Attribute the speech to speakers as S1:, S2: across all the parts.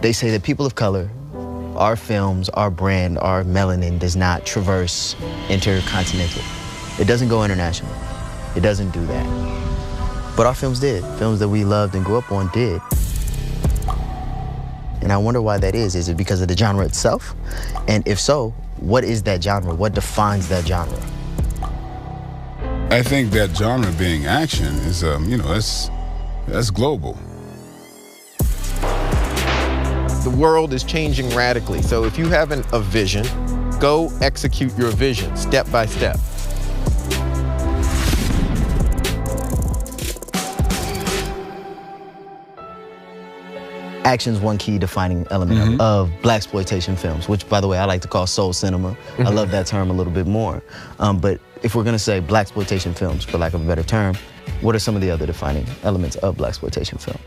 S1: they say that people of color, our films, our brand, our melanin does not traverse intercontinental. It doesn't go international. It doesn't do that. But our films did. Films that we loved and grew up on did. And I wonder why that is. Is it because of the genre itself? And if so, what is that genre? What defines that genre?
S2: I think that genre being action is, you know, that's global.
S3: The world is changing radically. So if you have a vision, go execute your vision step by step.
S1: Action's one key defining element of blaxploitation films, which, by the way, I like to call soul cinema. I love that term a little bit more. But if we're gonna say blaxploitation films, for lack of a better term, what are some of the other defining elements of blaxploitation films?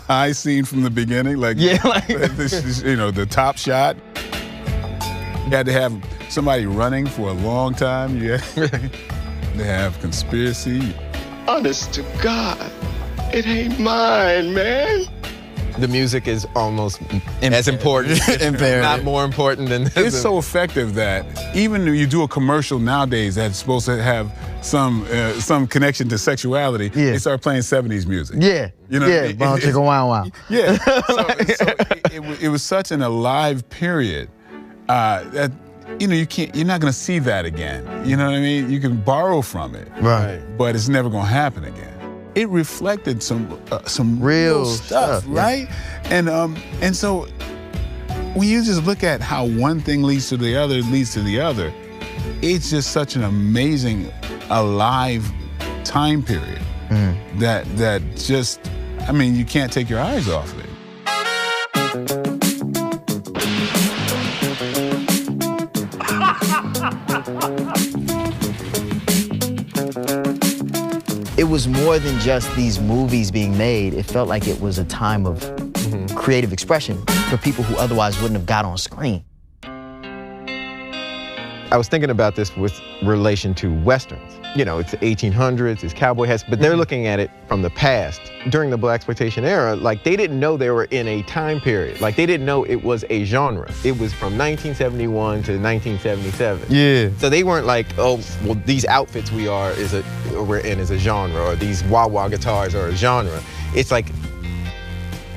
S2: I seen from the beginning, like,
S1: yeah, like
S2: you know, the top shot. You had to have somebody running for a long time. You had to have conspiracy.
S4: Honest to God, it ain't mine, man.
S3: The music is almost as important, not more important than this.
S2: It's so effective that even when you do a commercial nowadays that's supposed to have some connection to sexuality, they start playing 70s music.
S1: Yeah,
S2: you know,
S1: yeah, chicka wow wow.
S2: Yeah, it was such an alive period that, you know, you're not gonna see that again. You know what I mean? You can borrow from it,
S1: right?
S2: But it's never gonna happen again. It reflected some real stuff, right? Yeah. And so when you just look at how one thing leads to the other, it's just such an amazing, alive time period that just, I mean, you can't take your eyes off of it.
S1: It was more than just these movies being made. It felt like it was a time of creative expression for people who otherwise wouldn't have got on screen.
S3: I was thinking about this with relation to Westerns. You know, it's the 1800s, it's cowboy hats, but they're looking at it from the past. During the blaxploitation era, like, they didn't know they were in a time period. Like, they didn't know it was a genre. It was from 1971 to 1977.
S1: Yeah.
S3: So they weren't like, oh, well, these outfits we're in is a genre, or these wah-wah guitars are a genre. It's like,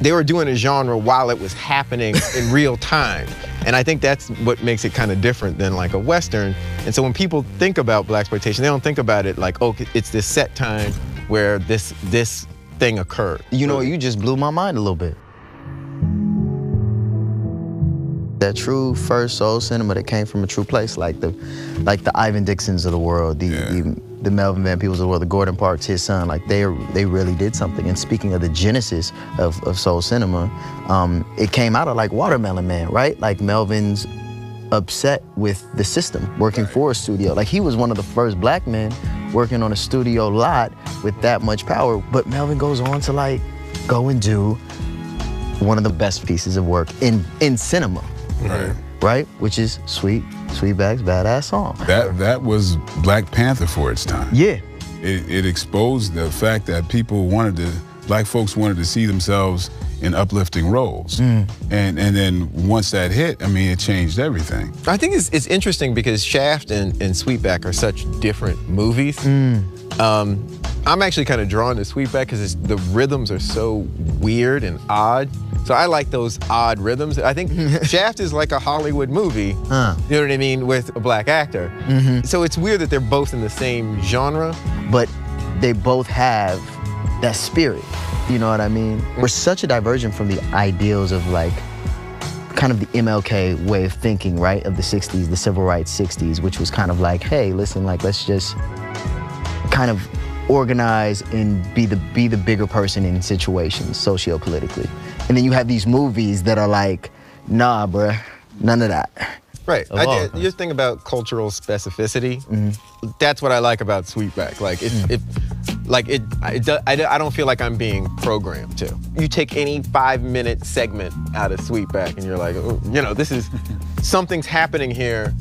S3: they were doing a genre while it was happening in real time. And I think that's what makes it kind of different than like a Western. And so when people think about blaxploitation, they don't think about it like, oh, it's this set time where this thing occurred.
S1: You know, you just blew my mind a little bit. That true first soul cinema that came from a true place, like the Ivan Dixons of the world, the Melvin Van Peebles of the world, the Gordon Parks, his son, like they really did something. And speaking of the genesis of soul cinema, it came out of like Watermelon Man, right? Like Melvin's upset with the system, working for a studio. Like he was one of the first black men working on a studio lot with that much power. But Melvin goes on to like go and do one of the best pieces of work in cinema. Right? Which is Sweetback's Badass Song.
S2: That was Black Panther for its time.
S1: Yeah.
S2: It exposed the fact that black folks wanted to see themselves in uplifting roles. And then once that hit, I mean, it changed everything.
S3: I think it's interesting because Shaft and Sweetback are such different movies. I'm actually kind of drawn to Sweetback because the rhythms are so weird and odd. So I like those odd rhythms. I think Shaft is like a Hollywood movie, you know what I mean, with a black actor. So it's weird that they're both in the same genre.
S1: But they both have that spirit, you know what I mean? We're such a diversion from the ideals of like, kind of the MLK way of thinking, right? Of the 60s, the civil rights 60s, which was kind of like, hey, listen, like let's just kind of organize and be the bigger person in situations, socio-politically. And then you have these movies that are like, nah, bruh, none of that.
S3: Right. Your thing about cultural specificity, that's what I like about Sweetback. Like, I don't feel like I'm being programmed to. You take any 5-minute segment out of Sweetback and you're like, oh, you know, this is, something's happening here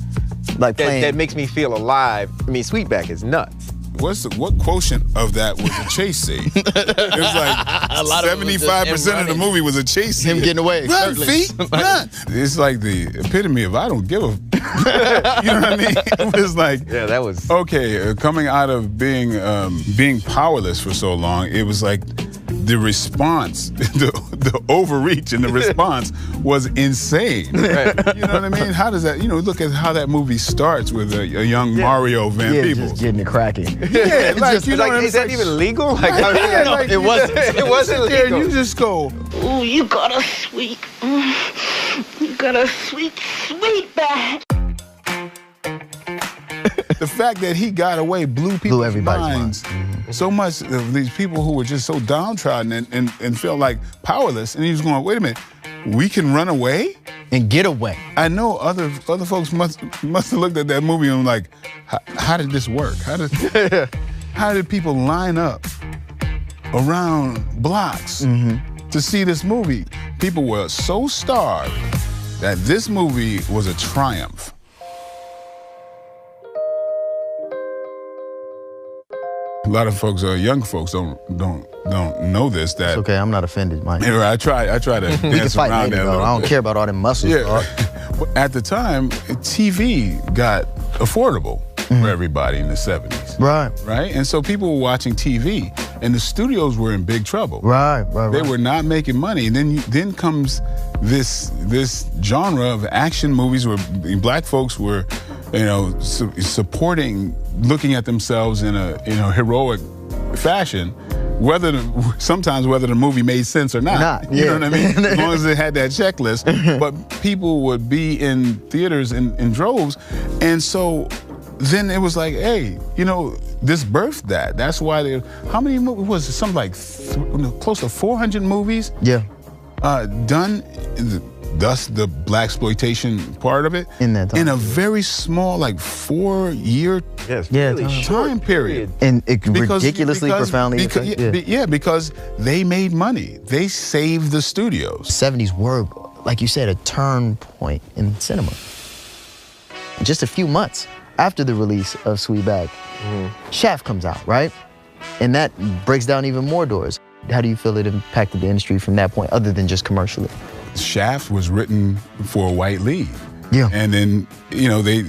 S3: like that makes me feel alive. I mean, Sweetback is nuts.
S2: what quotient of that was a chase scene? It's like 75% of the movie was a chase scene.
S1: Him getting away.
S2: Run, feet, run. It's like the epitome of I don't give a. You know what I mean? It was like,
S3: yeah, that was
S2: okay. Coming out of being powerless for so long, it was like the response, the overreach in the response was insane. Right. You know what I mean? How does that? You know, look at how that movie starts with a young Mario Van Peebles.
S1: Just getting it cracking.
S2: Yeah, like, you know,
S3: like, is that even legal? Like,
S2: like,
S3: it wasn't. It wasn't legal.
S2: There, you just go,
S5: ooh, you got a sweet, you got a sweet, sweet back.
S2: The fact that he got away blew people's
S1: everybody's
S2: minds.
S1: mind.
S2: So much of these people who were just so downtrodden and felt like powerless, and he was going, wait a minute, we can run away?
S1: And get away.
S2: I know other folks must have looked at that movie and like, how did this work? How did people line up around blocks to see this movie? People were so starved that this movie was a triumph. A lot of folks, young folks, don't know this. That
S1: it's okay, I'm not offended, Mike.
S2: I try to dance around that.
S1: I don't care about all them muscles.
S2: Yeah. At the time, TV got affordable for everybody in the 70s. Right? And so people were watching TV, and the studios were in big trouble.
S1: Right.
S2: They were not making money. And then comes this genre of action movies where black folks were, supporting, looking at themselves in a heroic fashion, sometimes whether the movie made sense or not. You know what I mean? As long as it had that checklist. But people would be in theaters in droves. And so then it was like, hey, this birthed that. That's why how many movies was it? Something like close to 400 movies done. Thus, the blaxploitation part of it
S1: in that time.
S2: In a very small, like 4-year time period,
S1: and ridiculously profoundly.
S2: Because they made money. They saved the studios.
S1: 70s were, like you said, a turn point in cinema. Just a few months after the release of Sweetback, Shaft comes out, right? And that breaks down even more doors. How do you feel it impacted the industry from that point, other than just commercially?
S2: Shaft was written for a white lead.
S1: Yeah.
S2: And then, they,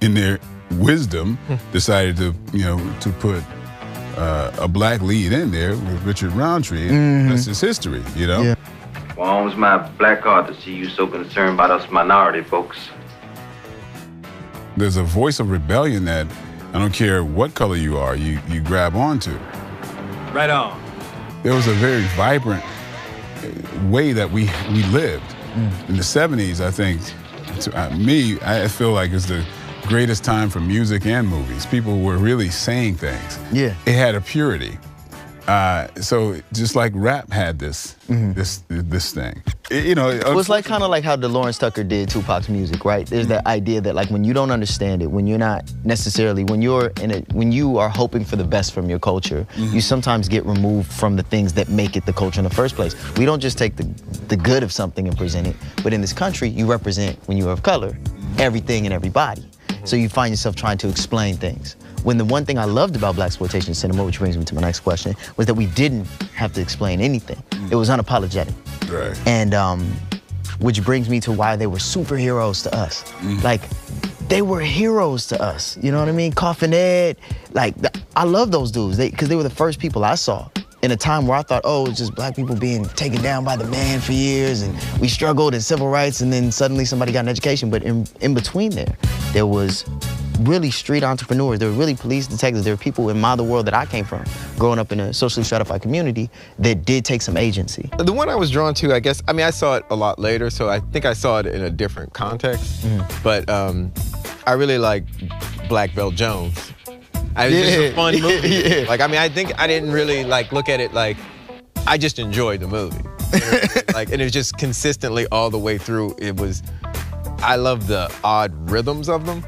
S2: in their wisdom, decided to put a black lead in there with Richard Roundtree. And that's his history,
S6: Yeah. Well, it was my black heart to see you so concerned about us minority folks.
S2: There's a voice of rebellion that I don't care what color you are, you grab onto.
S6: Right on.
S2: There was a very vibrant way that we lived. In the 70s, I think, I feel like it's the greatest time for music and movies. People were really saying things.
S1: Yeah.
S2: It had a purity. So just like rap had this thing.
S1: Well, it's like kind of like how Lawrence Tucker did Tupac's music, right? There's that idea that like when you don't understand it, when you're not necessarily, when you are hoping for the best from your culture, you sometimes get removed from the things that make it the culture in the first place. We don't just take the good of something and present it, but in this country, you represent, when you are of color, everything and everybody. So you find yourself trying to explain things. When the one thing I loved about blaxploitation cinema, which brings me to my next question, was that we didn't have to explain anything. It was unapologetic.
S2: Right.
S1: And which brings me to why they were superheroes to us. Like, they were heroes to us. You know what I mean? Coffin Ed, I love those dudes because they were the first people I saw in a time where I thought, oh, it's just black people being taken down by the man for years, and we struggled in civil rights, and then suddenly somebody got an education. But in between there was really street entrepreneurs. There were really police detectives. There were people in the world that I came from, growing up in a socially stratified community, that did take some agency.
S3: The one I was drawn to, I saw it a lot later, so I think I saw it in a different context. But I really like Black Belt Jones. It was just a fun movie. I think I didn't really look at it I just enjoyed the movie. And it was just consistently all the way through. I love the odd rhythms of them.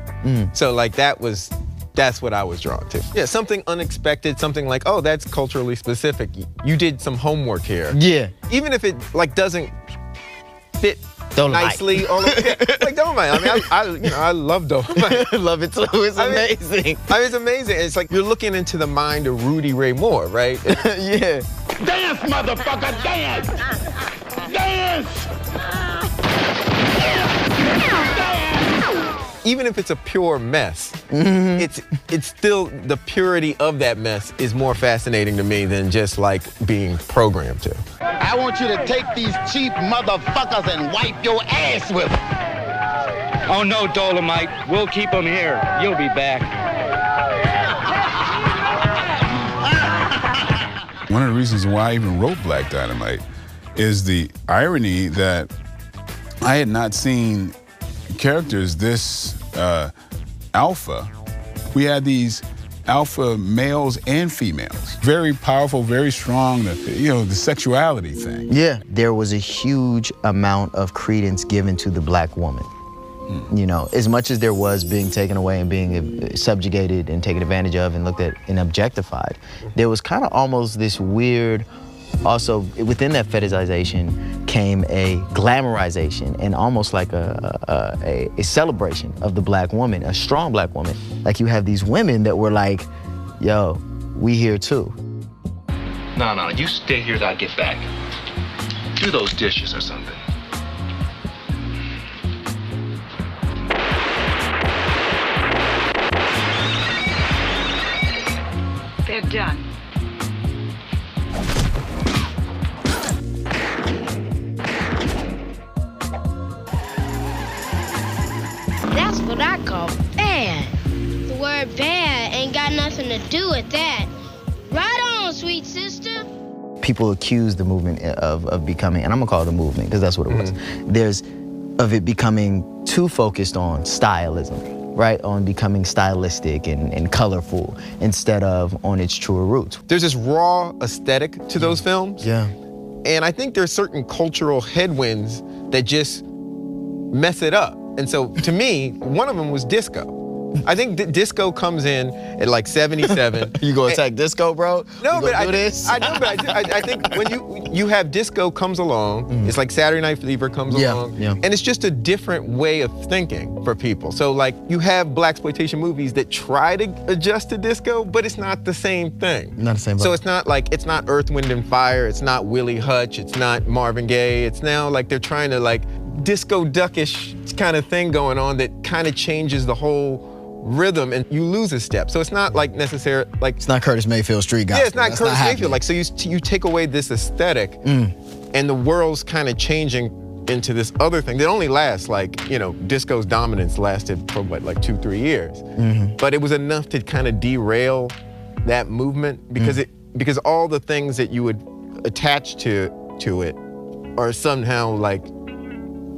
S3: So that's what I was drawn to. Yeah, something unexpected, something like, oh, that's culturally specific. You did some homework here.
S1: Yeah.
S3: Even if it doesn't fit nicely. All over. Like Dolomite. I mean, I love Dolomite.
S1: Love it too. It's amazing.
S3: It's amazing. It's like you're looking into the mind of Rudy Ray Moore, right?
S1: Yeah.
S4: Dance, motherfucker, dance! Dance!
S3: Even if it's a pure mess, it's still the purity of that mess is more fascinating to me than just like being programmed to.
S7: I want you to take these cheap motherfuckers and wipe your ass with them.
S8: Oh no, Dolomite. We'll keep them here. You'll be back.
S2: One of the reasons why I even wrote Black Dynamite is the irony that I had not seen characters this alpha. We had these alpha males and females. Very powerful, very strong, the sexuality thing.
S1: Yeah, there was a huge amount of credence given to the black woman. You know, as much as there was being taken away and being subjugated and taken advantage of and looked at and objectified, there was kind of almost this weird, also within that fetishization came a glamorization and almost like a celebration of the black woman, a strong black woman. Like you have these women that were like, yo, we here too.
S8: No, you stay here till I get back. Do those dishes or something.
S5: They're done.
S9: That's what I call bad. The word bad ain't got nothing to do with that. Right on, sweet sister.
S1: People accuse the movement of becoming, and I'm gonna call it a movement because that's what it was. Of it becoming too focused on stylism. Right, on becoming stylistic and colorful instead of on its truer roots.
S3: There's this raw aesthetic to those films.
S1: Yeah.
S3: And I think there's certain cultural headwinds that just mess it up. And so to me, one of them was disco. I think disco comes in at like 77.
S1: You gonna attack disco, bro?
S3: No, but
S1: I
S3: I think when you have disco comes along, it's like Saturday Night Fever comes along, and it's just a different way of thinking for people. So like you have blaxploitation movies that try to adjust to disco, but it's not the same thing.
S1: Not the same.
S3: So it's not Earth, Wind and Fire. It's not Willie Hutch. It's not Marvin Gaye. It's now like they're trying to like disco duckish kind of thing going on that kind of changes the whole rhythm and you lose a step. So it's not like necessarily like
S1: it's not Curtis Mayfield street gospel.
S3: Yeah, it's not Curtis Mayfield. Like so you take away this aesthetic and the world's kind of changing into this other thing that only lasts like, disco's dominance lasted for what, like 2-3 years. But it was enough to kind of derail that movement because all the things that you would attach to it are somehow like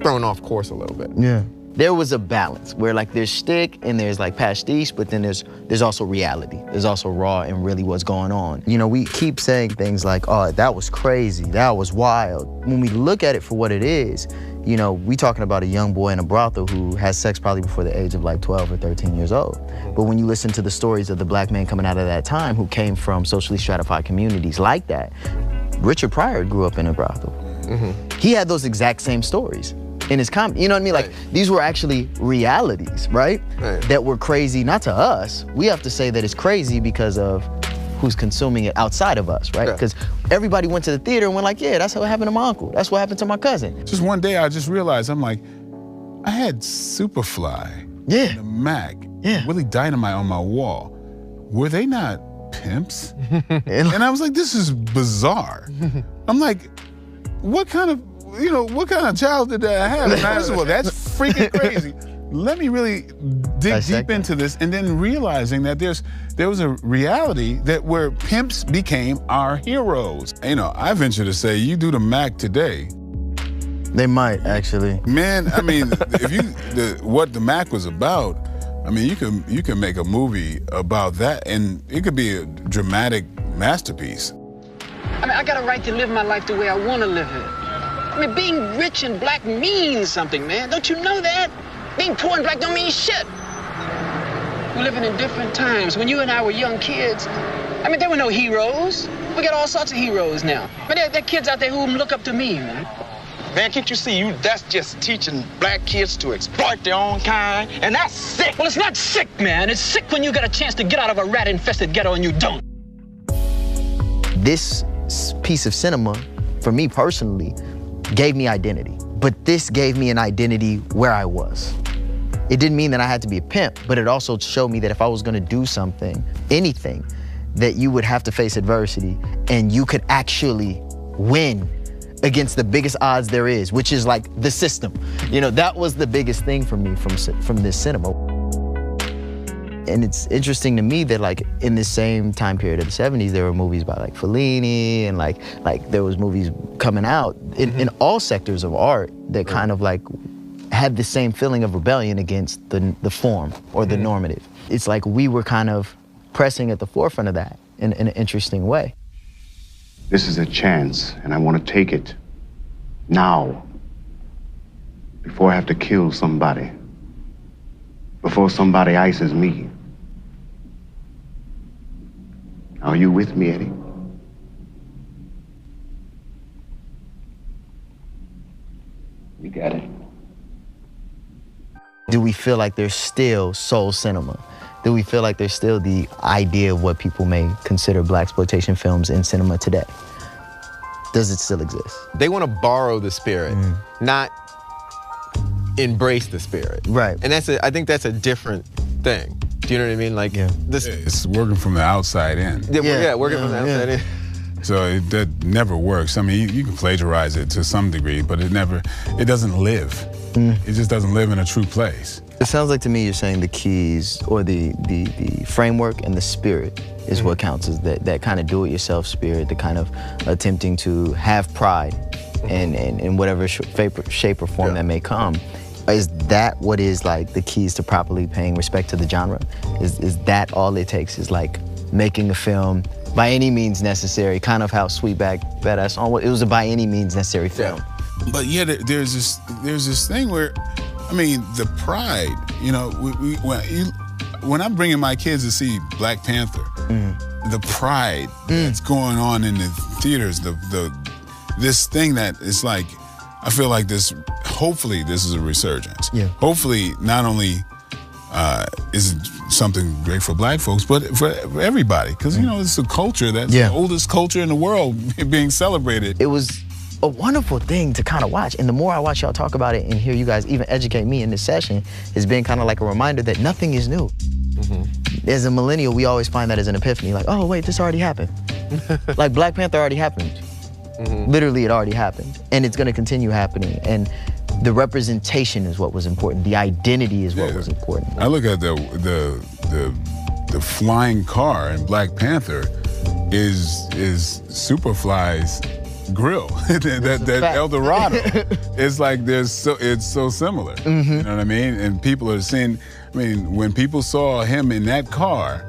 S3: thrown off course a little bit.
S1: Yeah. There was a balance where like there's shtick and there's like pastiche, but then there's also reality. There's also raw and really what's going on. We keep saying things like, oh, that was crazy, that was wild. When we look at it for what it is, we talking about a young boy in a brothel who has sex probably before the age of like 12 or 13 years old. But when you listen to the stories of the black men coming out of that time who came from socially stratified communities like that, Richard Pryor grew up in a brothel. He had those exact same stories in his comedy, you know what I mean? Like, these were actually realities, right? That were crazy, not to us. We have to say that it's crazy because of who's consuming it outside of us, right? Because everybody went to the theater and went like, yeah, that's what happened to my uncle. That's what happened to my cousin.
S2: Just one day I just realized, I'm like, I had Superfly, and the Mac, Willie Dynamite on my wall. Were they not pimps? And I was like, this is bizarre. I'm like, what kind of child did I have? And I said, well, that's freaking crazy. Let me really dig deep into this, and then realizing that there was a reality that where pimps became our heroes. I venture to say, you do the Mac today.
S1: They might, actually.
S2: Man, I mean, what the Mac was about, I mean, you can make a movie about that, and it could be a dramatic masterpiece.
S10: I mean, I got a right to live my life the way I want to live it. I mean, being rich and black means something, man. Don't you know that? Being poor and black don't mean shit. We're living in different times. When you and I were young kids, I mean, there were no heroes. We got all sorts of heroes now. But there are kids out there who look up to me, man. Man, can't you see that's just teaching black kids to exploit their own kind? And that's sick. Well, it's not sick, man. It's sick when you get a chance to get out of a rat-infested ghetto and you don't.
S1: This piece of cinema, for me personally, gave me identity. But this gave me an identity where I was. It didn't mean that I had to be a pimp, but it also showed me that if I was gonna do something, anything, that you would have to face adversity and you could actually win against the biggest odds there is, which is like the system. You know, that was the biggest thing for me from this cinema. And it's interesting to me that like in the same time period of the 70s, there were movies by like Fellini and like there was movies coming out in all sectors of art that kind of like had the same feeling of rebellion against the form or the normative. It's like we were kind of pressing at the forefront of that in an interesting way.
S11: This is a chance, and I want to take it now, before I have to kill somebody, before somebody ices me. Are you with me, Eddie? We got it.
S1: Do we feel like there's still soul cinema? Do we feel like there's still the idea of what people may consider blaxploitation films in cinema today? Does it still exist?
S3: They want to borrow the spirit, not embrace the spirit.
S1: Right.
S3: And I think that's a different thing. Do you know what I mean? Like
S2: it's working from the outside in.
S3: Yeah, working from the outside in.
S2: So that never works. I mean, you can plagiarize it to some degree, but it doesn't live. It just doesn't live in a true place.
S1: It sounds like to me you're saying the keys or the framework and the spirit is what counts, is that kind of do-it-yourself spirit, the kind of attempting to have pride in whatever shape or form that may come. Is that what is like the keys to properly paying respect to the genre? Is that all it takes, is like making a film by any means necessary, kind of how Sweetback Badass On, it was a by any means necessary film.
S2: But yeah, there's this thing where, I mean, the pride, you know, when I'm bringing my kids to see Black Panther, the pride that's going on in the theaters, this thing that is like, I feel like this, hopefully this is a resurgence. Yeah. Hopefully not only is it something great for black folks, but for everybody, because you know, it's a culture that's the oldest culture in the world being celebrated.
S1: It was a wonderful thing to kind of watch, and the more I watch y'all talk about it and hear you guys even educate me in this session, it's been kind of like a reminder that nothing is new. As a millennial, we always find that as an epiphany, like, oh wait, this already happened. Like Black Panther already happened. Literally, it already happened, and it's going to continue happening. And the representation is what was important. The identity is what was important.
S2: I look at the flying car in Black Panther is Superfly's grill. that Eldorado. It's like it's so similar. You know what I mean? And people are saying, I mean, when people saw him in that car,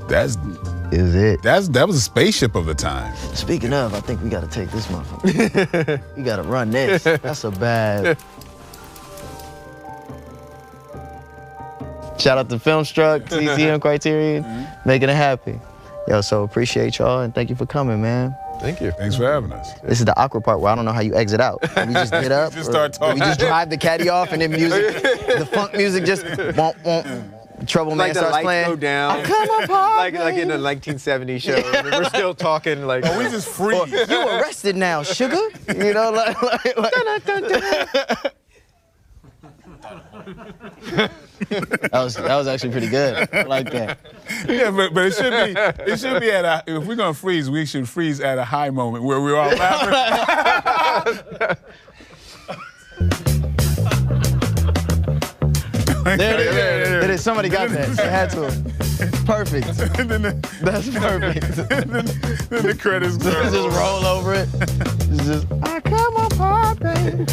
S2: that was a spaceship of the time.
S1: Speaking of, I think we gotta take this motherfucker. We gotta run this. That's a bad. Shout out to FilmStruck, TCM Criterion, making it happy. Yo, so appreciate y'all and thank you for coming, man.
S3: Thank you.
S2: Thanks for having us.
S1: This is the awkward part where I don't know how you exit out. We just get up,
S2: just start talking.
S1: We just drive the caddy off and then music, the funk music just womp womp. Trouble Man starts playing.
S3: Go down.
S1: Come apart,
S3: like in a 1970s show. We're still talking like.
S2: Oh, we just freeze.
S1: You arrested now, sugar. You know, like. That was actually pretty good. I like that.
S2: Yeah, but it should be at a, if we're gonna freeze, we should freeze at a high moment where we're all laughing.
S1: There it is. Somebody got that. They had to. Perfect. That's perfect.
S2: Then the credits go.
S1: Just roll over it. It's just, I come apart, baby.